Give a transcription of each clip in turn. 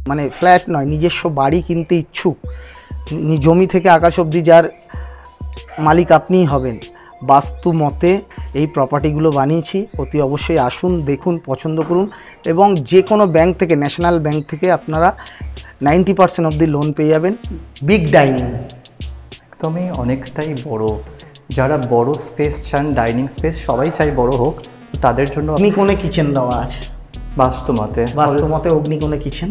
মানে ফ্ল্যাট নয়, নিজস্ব বাড়ি কিনতে ইচ্ছুক, জমি থেকে আকাশ অবধি যার মালিক আপনিই হবেন, বাস্তু মতে এই প্রপার্টিগুলো বানিয়েছি। অতি অবশ্যই আসুন, দেখুন, পছন্দ করুন এবং যে কোনো ব্যাংক থেকে, ন্যাশনাল ব্যাংক থেকে আপনারা 90% অবধি লোন পেয়ে যাবেন। বিগ ডাইনিং, একদমই অনেকটাই বড়। যারা বড় স্পেস চান, ডাইনিং স্পেস সবাই চাই বড় হোক, তাদের জন্য অগ্নিকোণে কিচেন দেওয়া আছে। বাস্তুমতে অগ্নিকোণে kitchen.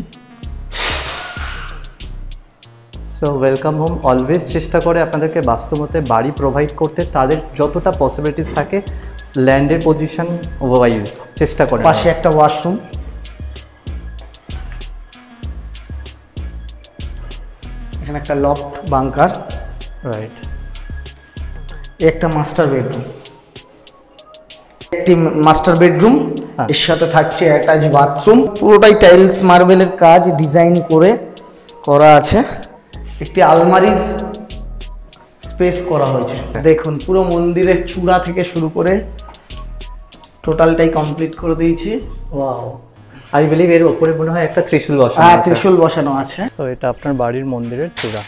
So welcome home always চেষ্টা করে আপনাদেরকে বাস্তুমতে বাড়ি প্রোভাইড করতে, তাদের যতটা পসিবিলিটিস থাকে ল্যান্ডের পজিশন ওয়াইজ চেষ্টা করে। পাশে একটা ওয়াশরুম, এখানে একটা লফট বাংকার, রাইট, একটা মাস্টার বেডরুম, একটি মাস্টার বেডরুম, এর সাথে থাকছে অ্যাটাচ বাথরুম। পুরোটাই টাইলস মার্বেলের কাজ ডিজাইন করে করা আছে। একটি আলমারির স্পেস করা হয়েছে। দেখুন পুরো মন্দিরের চূড়া থেকে শুরু করে টোটালটাই কমপ্লিট করে দিয়েছি। ওয়াও, আই বিলিভ এর উপরে মনে হয় একটা ত্রিশূল বসানো আছে। ত্রিশূল বসানো আছে। সো এটা আপনার বাড়ির মন্দিরের চূড়া।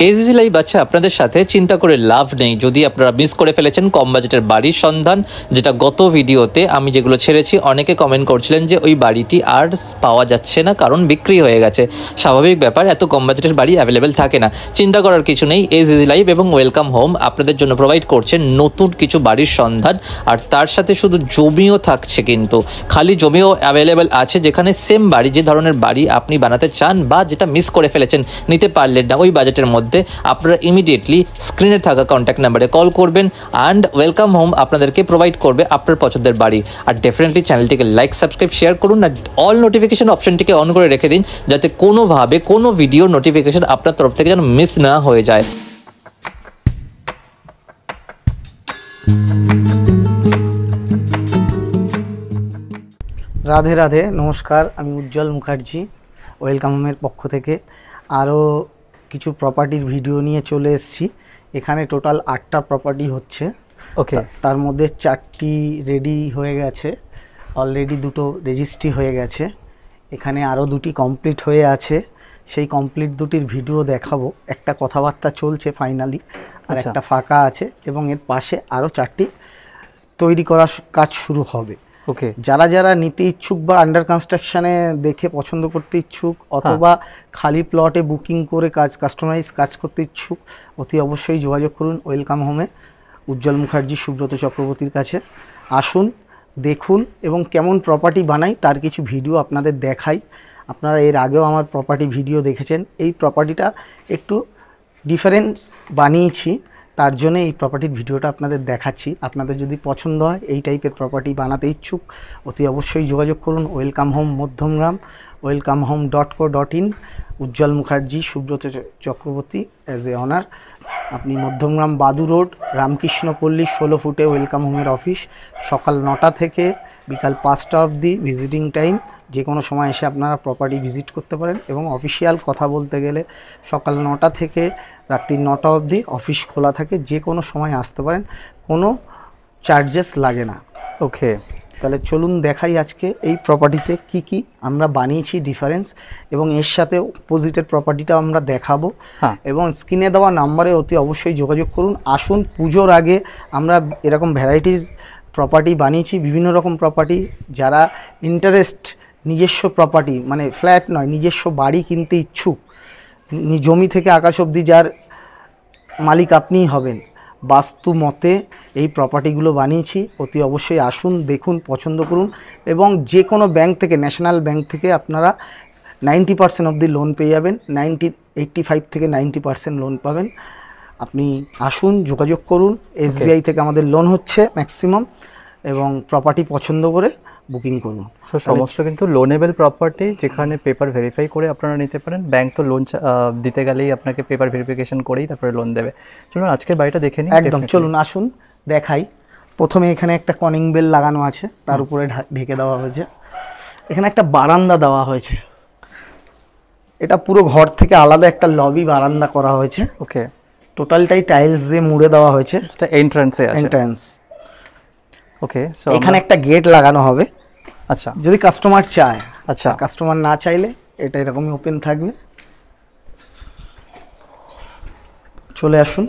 এসএসসি লাইভ আছে আপনাদের সাথে, চিন্তা করে লাভ নেই যদি আপনারা মিস করে ফেলেছেন কম বাজেটের বাড়ির সন্ধান, যেটা গত ভিডিওতে আমি যেগুলো ছেড়েছি অনেকে কমেন্ট করছিলেন যে ওই বাড়িটি আর পাওয়া যাচ্ছে না কারণ বিক্রি হয়ে গেছে। স্বাভাবিক ব্যাপার, এত কম বাজেটের বাড়ি অ্যাভেলেবেল থাকে না। চিন্তা করার কিছু নেই, এসএসসি লাইভ এবং ওয়েলকাম হোম আপনাদের জন্য প্রোভাইড করছে নতুন কিছু বাড়ির সন্ধান, আর তার সাথে শুধু জমিও থাকছে, কিন্তু খালি জমিও অ্যাভেলেবেল আছে, যেখানে সেম বাড়ি, যে ধরনের বাড়ি আপনি বানাতে চান বা যেটা মিস করে ফেলেছেন, নিতে পারলেন না ওই বাজেটের মধ্যে, আপনারা ইমিডিয়েটলি স্ক্রিনে থাকা কন্ট্যাক্ট নাম্বারে কল করবেন অ্যান্ড ওয়েলকাম হোম আপনাদেরকে প্রোভাইড করবে আপনার পছন্দের বাড়ি। আর ডেফিনেটলি চ্যানেলটিকে লাইক, সাবস্ক্রাইব, শেয়ার করুন আর অল নোটিফিকেশন অপশনটিকে অন করে রেখে দিন, যাতে কোনোভাবে কোনো ভিডিও নোটিফিকেশন আপনার তরফ থেকে যেন মিস না হয়ে যায়। রাধে রাধে, নমস্কার, আমি উজ্জ্বল মুখার্জি ওয়েলকাম হোমের পক্ষ থেকে আরও কিছু প্রপার্টির ভিডিও নিয়ে চলে এসেছি। এখানে টোটাল 8টা প্রপার্টি হচ্ছে। ওকে, তার মধ্যে 4টি রেডি হয়ে গেছে, অলরেডি 2টো রেজিস্ট্রি হয়ে গেছে। এখানে আরও 2টি কমপ্লিট হয়ে আছে, সেই কমপ্লিট 2টির ভিডিও দেখাবো। একটা কথাবার্তা চলছে ফাইনালি, আর একটা ফাঁকা আছে এবং এর পাশে আরও 4টি তৈরি করার কাজ শুরু হবে। ওকে, যারা যারা নিতে ইচ্ছুক বা আন্ডার কনস্ট্রাকশনে দেখে পছন্দ করতে ইচ্ছুক অথবা খালি প্লটে বুকিং করে কাস্টমাইজ কাজ করতে ইচ্ছুক, অতি অবশ্যই যোগাযোগ করুন ওয়েলকাম হোমে উজ্জ্বল মুখার্জি, সুব্রত চক্রবর্তীর কাছে। আসুন, দেখুন এবং কেমন প্রপার্টি বানাই তার কিছু ভিডিও আপনাদের দেখাই। আপনারা এর আগেও আমার প্রপার্টি ভিডিও দেখেছেন। এই প্রপার্টিটা একটু ডিফারেন্স বানিয়েছি, তার জন্য এই প্রপার্টির ভিডিওটা আপনাদের দেখাচ্ছি। আপনাদের যদি পছন্দ হয়, এই টাইপের প্রপার্টি বানাতে ইচ্ছুক, অতি অবশ্যই যোগাযোগ করুন welcome home Madhyamgram, welcomehome.co.in, Ujjwal Mukherjee, Subrata Chakraborty as a honour. আপনি মধ্যমগ্রাম বাদু রোড, রামকৃষ্ণপল্লী 16 ফুটে ওয়েলকাম হোমের অফিস। সকাল 9টা থেকে বিকাল 5টা অবধি ভিজিটিং টাইম। যে কোনো সময় এসে আপনারা প্রপার্টি ভিজিট করতে পারেন এবং অফিসিয়াল কথা বলতে গেলে সকাল 9টা থেকে রাত্রি 9টা অবধি অফিস খোলা থাকে। যে কোনো সময় আসতে পারেন, কোনো চার্জেস লাগে না। ওকে, তাহলে চলুন দেখাই আজকে এই প্রপার্টিতে কি কি আমরা বানিয়েছি ডিফারেন্স, এবং এর সাথে অপোজিটের প্রপার্টিটা আমরা দেখাবো। এবং স্ক্রিনে দেওয়া নাম্বারে অতি অবশ্যই যোগাযোগ করুন। আসুন, পুজোর আগে আমরা এরকম ভ্যারাইটিস প্রপার্টি বানিয়েছি, বিভিন্ন রকম প্রপার্টি। যারা ইন্টারেস্ট, নিজস্ব প্রপার্টি মানে ফ্ল্যাট নয়, নিজস্ব বাড়ি কিনতে ইচ্ছুক, জমি থেকে আকাশ অবধি যার মালিক আপনিই হবেন, বাস্তু মতে এই প্রপার্টিগুলো বানিয়েছি। অতি অবশ্যই আসুন, দেখুন, পছন্দ করুন এবং যে কোনো ব্যাংক থেকে, ন্যাশনাল ব্যাংক থেকে আপনারা 90% অবধি লোন পেয়ে যাবেন। 85 থেকে 90% লোন পাবেন। আপনি আসুন, যোগাযোগ করুন। SBI থেকে আমাদের লোন হচ্ছে ম্যাক্সিমাম, এবং প্রপার্টি পছন্দ করে বুকিং করুন। সো সমস্ত কিন্তু লোনেবল প্রপার্টি, যেখানে পেপার ভেরিফাই করে আপনারা নিতে পারেন। ব্যাংক তো লোন দিতে গেলেই আপনাকে পেপার ভেরিফিকেশন করেই তারপরে লোন দেবে। চলুন আজকের বাড়িটা দেখে নিই। একদম, চলুন আসুন দেখাই। প্রথমে এখানে একটা কলিং বেল লাগানো আছে, তার উপরে ঢেকে দেওয়া হয়েছে। এখানে একটা বারান্দা দেওয়া হয়েছে, এটা পুরো ঘর থেকে আলাদা একটা লবি বারান্দা করা হয়েছে। ওকে, টোটালটাই টাইলস দিয়ে মুড়ে দেওয়া হয়েছে। এটা এন্ট্রান্সে আছে। এন্ট্রান্স। ওকে, সো এখানে একটা গেট লাগানো হবে। আচ্ছা, যদি কাস্টমার চায়। আচ্ছা, কাস্টমার না চাইলে এটা এরকমই ওপেন থাকবে। চলে আসুন।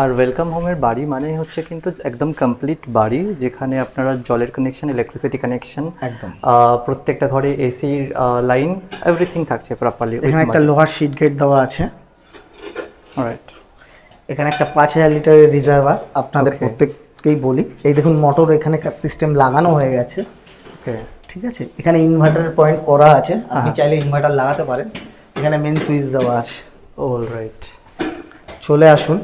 আর ওয়েলকাম হোমের বাড়ি মানে হচ্ছে কিন্তু একদম কমপ্লিট বাড়ি, যেখানে আপনারা জলের কানেকশন, ইলেকট্রিসিটি কানেকশন, একদম প্রত্যেকটা ঘরে এসির লাইন, এভরিথিং থাকছে প্রপারলি। এখানে একটা লোহার শিট গেট দেওয়া আছে। অলরাইট। এখানে একটা 5000 লিটারের রিজার্ভার আপনাদের প্রত্যেককেই বলি। এই দেখুন মোটর এখানে সিস্টেম লাগানো হয়ে গেছে। ওকে, ঠিক আছে। এখানে ইনভার্টারের পয়েন্ট করা আছে, আপনি চাইলে ইনভার্টার লাগাতে পারেন। এখানে মেন সুইচ দেওয়া আছে। অলরাইট। চলে আসুন।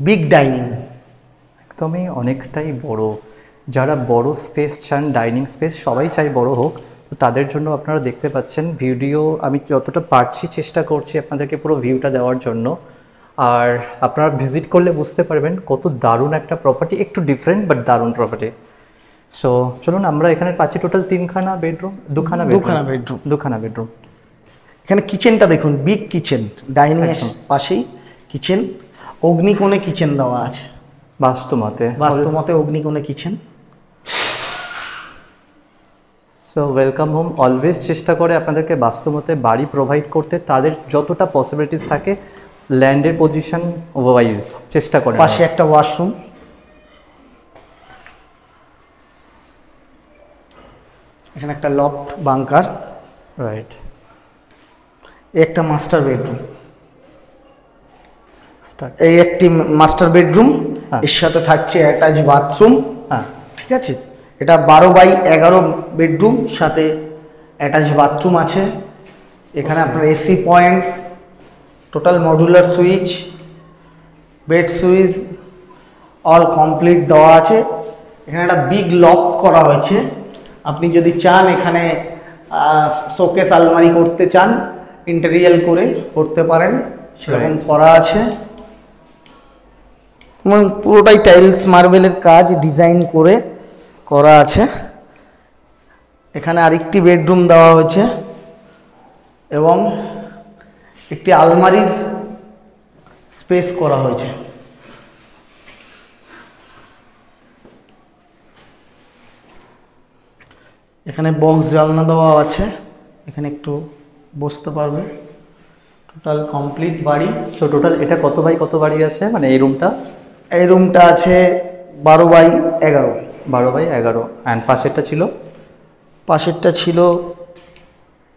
বিগ ডাইনিং, একদমই অনেকটাই বড়। যারা বড় স্পেস চান, ডাইনিং স্পেস সবাই চাই বড় হোক, তো তাদের জন্য আপনারা দেখতে পাচ্ছেন ভিডিও আমি যতটা পারছি চেষ্টা করছি আপনাদেরকে পুরো ভিউটা দেওয়ার জন্য। আর আপনারা ভিজিট করলে বুঝতে পারবেন কত দারুণ একটা প্রপার্টি, একটু ডিফারেন্ট বাট দারুণ প্রপার্টি। সো চলুন, আমরা এখানে পাচ্ছি টোটাল 3খানা বেডরুম, দুখানা বেডরুম। এখানে কিচেনটা দেখুন, বিগ কিচেন, ডাইনিং এর পাশেই কিচেন, অগ্নিকোণে কিচেন দেওয়া আছে। বাস্তুমতে অগ্নিকোণে kitchen. So welcome home always চেষ্টা করে আপনাদেরকে বাস্তুমতে বাড়ি প্রোভাইড করতে, তাদের যতটা পসিবিলিটিস থাকে ল্যান্ডের পজিশন ওয়াইজ চেষ্টা করে। পাশে একটা ওয়াশরুম, এখানে একটা লফট বাংকার। রাইট। একটা মাস্টার বেডরুম, এই একটি মাস্টার বেডরুম, এর সাথে থাকছে অ্যাটাচ বাথরুম। ঠিক আছে। এটা 12x11 বেডরুম, সাথে অ্যাটাচ বাথরুম আছে। এখানে আপনার AC point, total modular switch, bed switch all complete দেওয়া আছে। এখানে একটা বিগ লক করা হয়েছে। আপনি যদি চান এখানে শোকেস আলমারি করতে চান, ইন্টেরিয়াল করে করতে পারেন, সেরকম করা আছে। এবং পুরোটাই টাইলস মার্বেলের কাজ ডিজাইন করে করা আছে। এখানে আরেকটি বেডরুম দেওয়া হয়েছে এবং একটি আলমারির স্পেস করা হয়েছে। এখানে বক্স জানলা দেওয়া আছে, এখানে একটু বসতে পারবে। টোটাল কমপ্লিট বাড়ি। সো টোটাল এটা কত বাই কত বাড়ি আছে, মানে এই রুমটা? এই রুমটা আছে 12x11। 12x11। অ্যান্ড পাশেরটা ছিল? পাশেরটা ছিল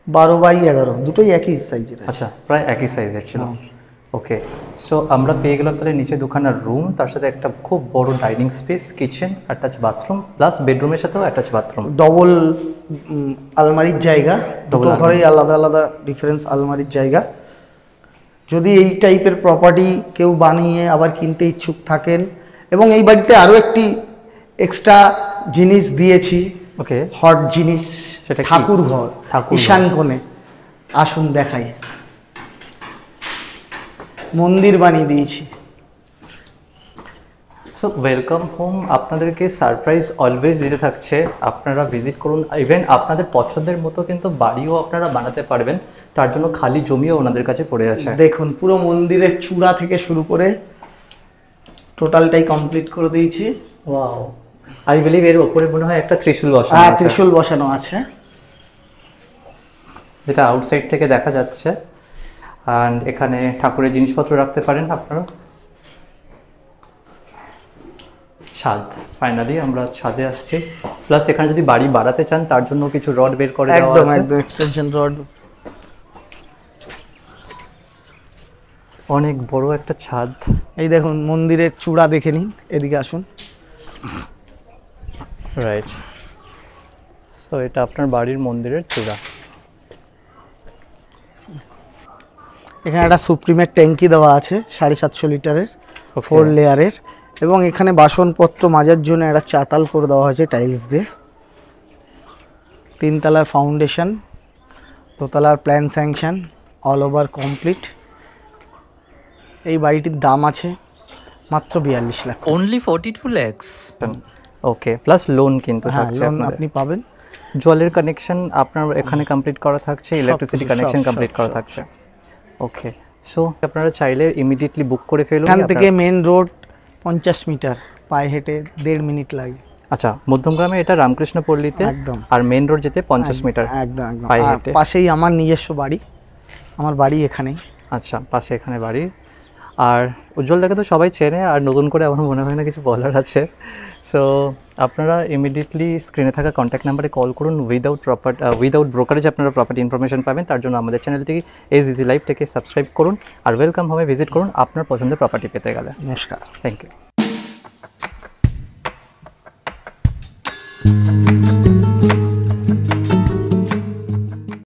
12x11, দুটোই একই সাইজের। আচ্ছা, প্রায় একই সাইজের ছিল। ওকে, সো আমরা পেয়ে গেলাম তাহলে নিচে দুখানা রুম, তার সাথে একটা খুব বড় dining space, kitchen, attach bathroom, plus বেডরুমের সাথেও অ্যাটাচ বাথরুম, ডবল আলমারির জায়গা। দুটো ঘরেই আলাদা আলাদা ডিফারেন্স আলমারির জায়গা। যদি এই টাইপের প্রপার্টি কেউ বানিয়ে আবার কিনতে ইচ্ছুক থাকেন, এবং এই বাড়িতে আরও একটি এক্সট্রা জিনিস দিয়েছি। ওকে, হট জিনিস, সেটা ঠাকুর ঘর, ঈশান কোণে। আসুন দেখাই। মন্দির বানিয়ে দিয়েছি। সো ওয়েলকাম হোম আপনাদেরকে সারপ্রাইজ অলওয়েজ দিতে থাকছে। আপনারা ভিজিট করুন। ইভেন আপনাদের পছন্দের মতো কিন্তু বাড়িও আপনারা বানাতে পারবেন, তার জন্য খালি জমিও ওনাদের কাছে পড়ে আছে। দেখুন, পুরো মন্দিরের চূড়া থেকে শুরু করে টোটালটাই কমপ্লিট করে দিয়েছি। ওয়াও, আই বিলিভ এর উপরে মনে হয় একটা ত্রিশূল বসানো আছে। ত্রিশূল বসানো আছে, যেটা আউটসাইড থেকে দেখা যাচ্ছে। অ্যান্ড এখানে ঠাকুরের জিনিসপত্র রাখতে পারেন আপনারা। ছাদ, ফাইনালি আমরা ছাদে আসছি। প্লাস এখানে যদি বাড়ি বাড়াতে চান তার জন্য কিছু রড বের করে দেওয়া আছে। একদম এক্সটেনশন রড। অনেক বড় একটা ছাদ। এই দেখুন মন্দিরের চূড়া দেখে নিন, এদিকে আসুন। রাইট। সো এটা আপনার বাড়ির মন্দিরের চূড়া। এখানে একটা সুপ্রিমের ট্যাঙ্কি দেওয়া আছে 750 লিটারের, 4 লেয়ারের। এবং এখানে বাসনপত্র মাজার জন্য একটা চাতাল করে দেওয়া হয়েছে টাইলস দিয়ে। 3 তলার ফাউন্ডেশন, 2 তলার plan sanction, all over complete. এই বাড়িটির দাম আছে মাত্র 42 lakh. Only 42 lakhs। Okay, plus loan কিন্তু থাকছে, লোন আপনি পাবেন। জলের কানেকশন আপনার এখানে কমপ্লিট করা থাকছে, ইলেকট্রিসিটি কানেকশন কমপ্লিট করা থাকছে। ওকে, সো আপনারা চাইলে ইমিডিয়েটলি বুক করে ফেলুন। এখান থেকে মেন রোড 50 মিটার, পায়ে হেঁটে 1.5 মিনিট লাগে। আচ্ছা, মধ্যমগ্রামে এটা রামকৃষ্ণ পল্লীতে, একদম। আর মেন রোড যেতে 50 মিটার একদম একদম। পায়ে আর হেঁটে। পাশেই আমার নিজস্ব বাড়ি, আমার বাড়ি এখানেই। আচ্ছা, পাশে এখানে বাড়ি। আর উজ্জ্বলদাকে তো সবাই চেনে, আর নতুন করে আমার মনে হয় না কিছু বলার আছে। সো আপনারা ইমিডিয়েটলি স্ক্রিনে থাকা কন্ট্যাক্ট নাম্বারে কল করুন। উইদাউট ব্রোকারেজ আপনারা প্রপার্টি ইনফরমেশন পাবেন। তার জন্য আমাদের চ্যানেলটি এজ ইজি লাইফ থেকে সাবস্ক্রাইব করুন, আর ওয়েলকাম হোমে ভিজিট করুন আপনার পছন্দের প্রপার্টি পেতে গেলে। নমস্কার। Thank you.